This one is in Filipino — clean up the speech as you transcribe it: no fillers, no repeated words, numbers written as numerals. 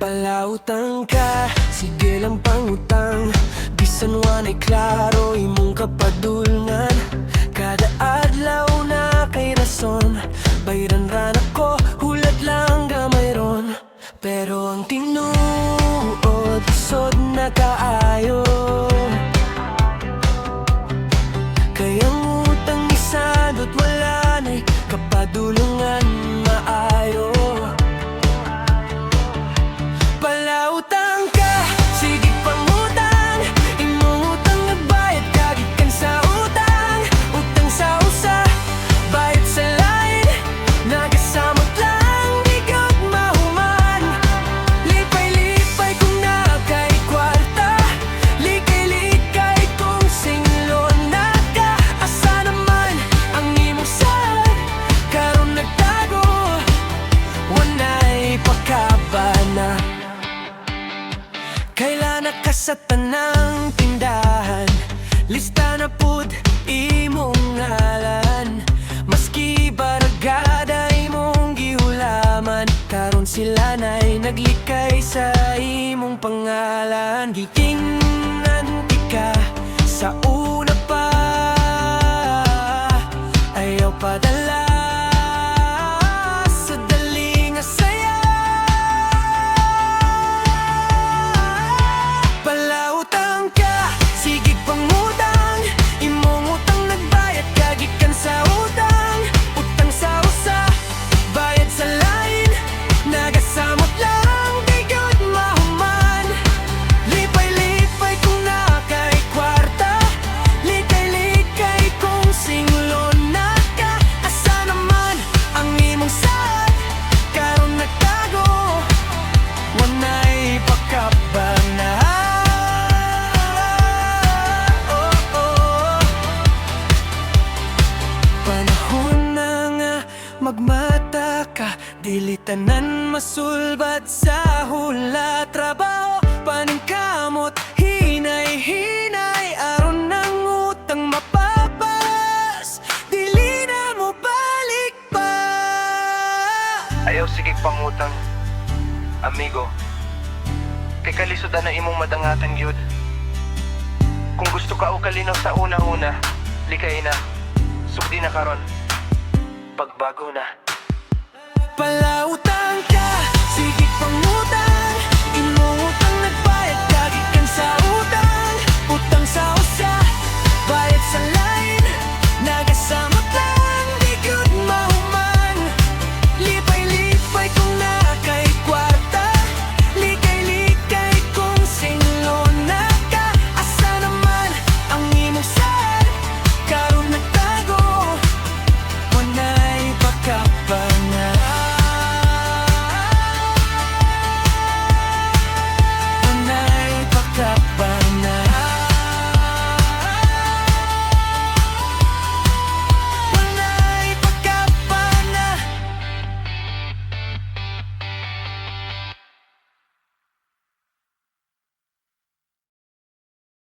Palautang ka, sige lang pangutang. Bisan wanay klaro imong kapadulngan. Kada adlaw na kay rason, bayran ra nako, hulad lang gamay ron. Pero ang tinuod, isod na kaayo. Kaya ang utang isadot wala na'y kapadulungan maayo. Palautang ka, sige pangutang. Imong utang nagbayad kagikan sa utang. Utang sa usa, bayad sa lain. Nagasamot lang, di gud mahuman. Lipay-lipay kung na kay kwarta. Likay-likay kung singlon na ka. Asa naman ang imong sad? Karon nagtago, wanay pakabana. Kailan na ka sa tanang tindahan, lista na pud imong ngalan. Maski baragada imong gihulaman, karon sila na'y naglikay sa imong pangalan. Giingnan ka sa una pa, ayaw padala sa dali nga saya. Palautang ka, sige pangutang. Imong utang nagbayad kagikan sa utang. Utang sa usa, bayad sa lain. Nagasamot lang, di gud mahuman. Lipay-lipay kung na kay kwarta. Likay-likay kung singlon na ka. Asa naman ang imong sad? Karon nagtago, wanay pakabana. Panahon na nga magmata ka, dili tanan masulbad sa hula. Trabaho paningkamot, hinay-hinay aron ng utang mapapas. Dili na mo balik pa. Ayaw sige pangutang, amigo. Kay kalisudan na imong madangatan gyud. Kung gusto ka o kalinaw sa una-una, likay na. Sugdi na karon, pagbago na. Palautang ka, sige pangutang.